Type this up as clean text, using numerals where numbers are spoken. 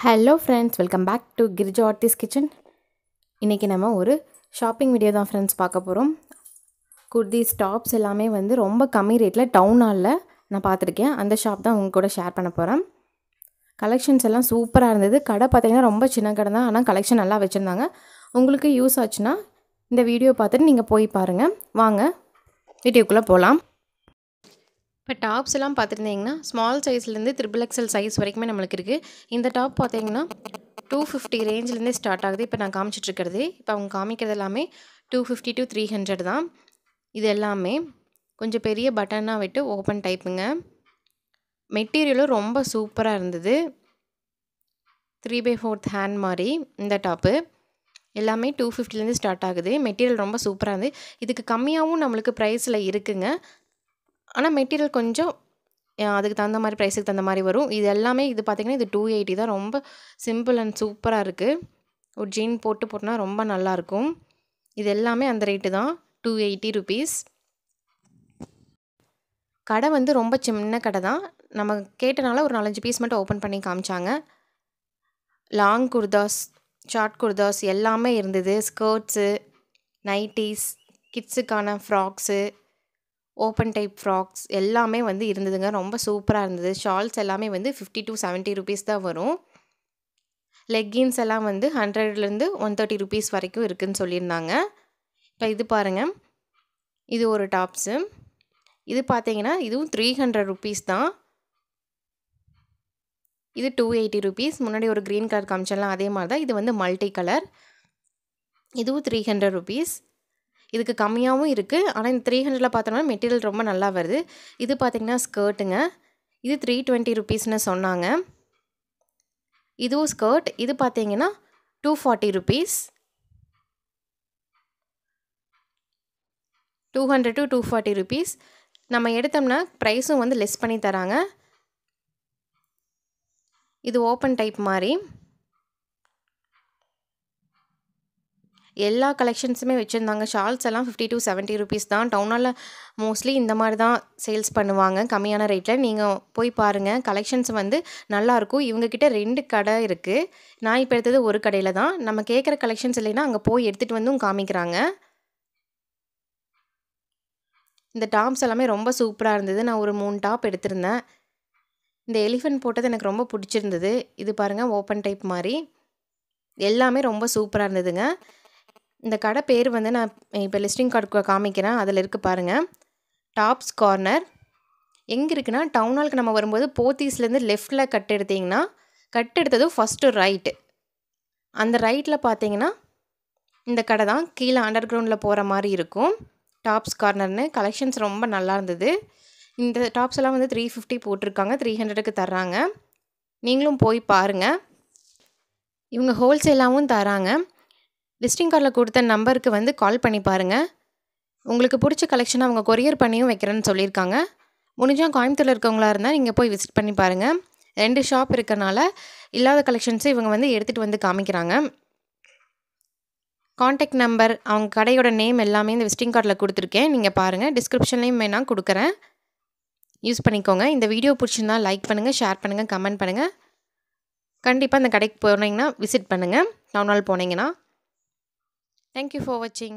Hello friends, welcome back to Girija Aarthi's kitchen. இன்றைக்கி நம்ம ஒரு ஷாப்பிங் வீடியோ தான் ஃப்ரெண்ட்ஸ் பார்க்க போகிறோம். குர்தீஸ் டாப்ஸ் எல்லாமே வந்து ரொம்ப கம்மி ரேட்டில் டவுன் ஹாலில் நான் பார்த்துருக்கேன். அந்த ஷாப் தான் உங்கள் கூட ஷேர் பண்ண போகிறேன். கலெக்ஷன்ஸ் எல்லாம் சூப்பராக இருந்தது. கடை பார்த்திங்கன்னா ரொம்ப சின்ன கடை தான், ஆனால் கலெக்ஷன் நல்லா வச்சுருந்தாங்க. உங்களுக்கு யூஸ் ஆச்சுன்னா இந்த வீடியோ பார்த்துட்டு நீங்கள் போய் பாருங்கள். வாங்க வீடியோக்குள்ளே போகலாம். இப்போ டாப்ஸ் எல்லாம் பார்த்துருந்தீங்கன்னா ஸ்மால் சைஸ்லேருந்து XXL சைஸ் வரைக்குமே நம்மளுக்கு இருக்குது. இந்த டாப் பார்த்தீங்கன்னா 250 ரேஞ்சிலேருந்தே ஸ்டார்ட் ஆகுது. இப்போ நான் காமிச்சிட்ருக்கிறது, இப்போ அவங்க காமிக்கிறது எல்லாமே 250 to 300 தான். இது எல்லாமே கொஞ்சம் பெரிய பட்டனாக விட்டு ஓப்பன் டைப்புங்க. மெட்டீரியலும் ரொம்ப சூப்பராக இருந்தது. 3/4 ஹேண்ட் மாதிரி இந்த டாப்பு எல்லாமே 250லேருந்து ஸ்டார்ட் ஆகுது. மெட்டீரியல் ரொம்ப சூப்பராக இருந்தது. இதுக்கு கம்மியாகவும் நம்மளுக்கு ப்ரைஸில் இருக்குங்க. ஆனால் மெட்டீரியல் கொஞ்சம் அதுக்கு தகுந்த மாதிரி ப்ரைஸுக்கு தகுந்த மாதிரி வரும். இது எல்லாமே இது பார்த்திங்கன்னா இது 280 தான். ரொம்ப சிம்பிள் அண்ட் சூப்பராக இருக்குது. ஒரு ஜீன் போட்டுனா ரொம்ப நல்லாயிருக்கும். இது எல்லாமே அந்த ரேட்டு தான், 280 ருபீஸ். கடை வந்து ரொம்ப சின்ன கடை தான். நம்ம கேட்டனால ஒரு 4-5 பீஸ் மட்டும் ஓப்பன் பண்ணி காமிச்சாங்க. லாங் குர்தாஸ், ஷார்ட் குர்தாஸ் எல்லாமே இருந்தது. ஸ்கர்ட்ஸு, நைட்டீஸ், கிட்ஸுக்கான ஃப்ராக்ஸு, ஓப்பன் டைப் ஃப்ராக்ஸ் எல்லாமே வந்து இருந்ததுங்க. ரொம்ப சூப்பராக இருந்தது. ஷால்ஸ் எல்லாமே வந்து 50 to 70 ருபீஸ் தான் வரும். லெக்கின்ஸ் எல்லாம் வந்து 100லேருந்து 130 ருபீஸ் வரைக்கும் இருக்குதுன்னு சொல்லியிருந்தாங்க. இப்போ இது பாருங்கள், இது ஒரு டாப்ஸு. இது பார்த்தீங்கன்னா இதுவும் 300 ருபீஸ் தான். இது 280 ருபீஸ். முன்னாடி ஒரு க்ரீன் கலர் காமிச்சலாம், அதே மாதிரி தான். இது வந்து மல்டி கலர். இதுவும் 300 ருபீஸ். இதுக்கு கம்மியாகவும் இருக்குது, ஆனால் இந்த 300ல் பார்த்தோம்னா மெட்டீரியல் ரொம்ப நல்லா வருது. இது பார்த்திங்கன்னா ஸ்கர்ட்டுங்க. இது 320 ருபீஸ்னு சொன்னாங்க. இதுவும் ஸ்கர்ட். இது பார்த்திங்கன்னா 240 ருபீஸ். 200 to 240 rupees. நம்ம எடுத்தோம்னா ப்ரைஸும் வந்து லெஸ் பண்ணி தராங்க. இது ஓப்பன் டைப் மாதிரி எல்லா கலெக்ஷன்ஸுமே வச்சுருந்தாங்க. ஷால்ஸ் எல்லாம் 50 to 70 ருபீஸ் தான். டவுனால் மோஸ்ட்லி இந்த மாதிரி தான் சேல்ஸ் பண்ணுவாங்க கம்மியான ரேட்டில். நீங்கள் போய் பாருங்கள், கலெக்ஷன்ஸ் வந்து நல்லாயிருக்கும். இவங்கக்கிட்ட 2 கடை இருக்குது. நான் இப்போ எடுத்தது ஒரு கடையில் தான். நம்ம கேட்குற கலெக்ஷன்ஸ் இல்லைன்னா அங்கே போய் எடுத்துகிட்டு வந்தும் காமிக்கிறாங்க. இந்த டாப்ஸ் எல்லாமே ரொம்ப சூப்பராக இருந்தது. நான் ஒரு 3 டாப் எடுத்திருந்தேன். இந்த எலிஃபென்ட் போட்டது எனக்கு ரொம்ப பிடிச்சிருந்தது. இது பாருங்கள், ஓப்பன் டைப் மாதிரி எல்லாமே ரொம்ப சூப்பராக இருந்ததுங்க. இந்த கடை பேர் வந்து நான் இப்போ லிஸ்டிங் கார்டு காமிக்கிறேன், அதில் இருக்குது பாருங்கள். டாப்ஸ் கார்னர் எங்கே இருக்குன்னா, டவுன் ஹாலுக்கு நம்ம வரும்போது போத்தீஸ்லேருந்து லெஃப்டில் கட் எடுத்திங்கன்னா, கட் எடுத்ததும் ஃபஸ்ட்டு ரைட்டு, அந்த ரைட்டில் பார்த்தீங்கன்னா இந்த கடை தான். கீழே அண்டர் கிரவுண்டில் போகிற மாதிரி இருக்கும். டாப்ஸ் கார்னர்னு கலெக்ஷன்ஸ் ரொம்ப நல்லா இருந்தது. இந்த டாப்ஸ் எல்லாம் வந்து 350 போட்டிருக்காங்க, 300க்கு தர்றாங்க. நீங்களும் போய் பாருங்கள். இவங்க ஹோல்சேலாகவும் தராங்க. லிஸ்டிங் கார்டில் கொடுத்த நம்பருக்கு வந்து கால் பண்ணி பாருங்கள். உங்களுக்கு பிடிச்ச கலெக்ஷனை அவங்க கொரியர் பண்ணியும் வைக்கிறேன்னு சொல்லியிருக்காங்க. முடிஞ்சால் கோயம்புத்தூரில் இருக்கவங்களா இருந்தால் நீங்கள் போய் விசிட் பண்ணி பாருங்கள். 2 ஷாப் இருக்கனால இல்லாத கலெக்ஷன்ஸை இவங்க வந்து எடுத்துகிட்டு வந்து காமிக்கிறாங்க. காண்டாக்ட் நம்பர், அவங்க கடையோட நேம் எல்லாமே இந்த விசிட்டிங் கார்டில் கொடுத்துருக்கேன். நீங்கள் பாருங்கள். டிஸ்கிரிப்ஷன்லேயும் வேணால் கொடுக்குறேன், யூஸ் பண்ணிக்கோங்க. இந்த வீடியோ பிடிச்சிருந்தா லைக் பண்ணுங்கள், ஷேர் பண்ணுங்கள், கமெண்ட் பண்ணுங்கள். கண்டிப்பாக இந்த கடைக்கு போனீங்கன்னா விசிட் பண்ணுங்கள், டவுன் ஹால் போனீங்கன்னா. Thank you for watching.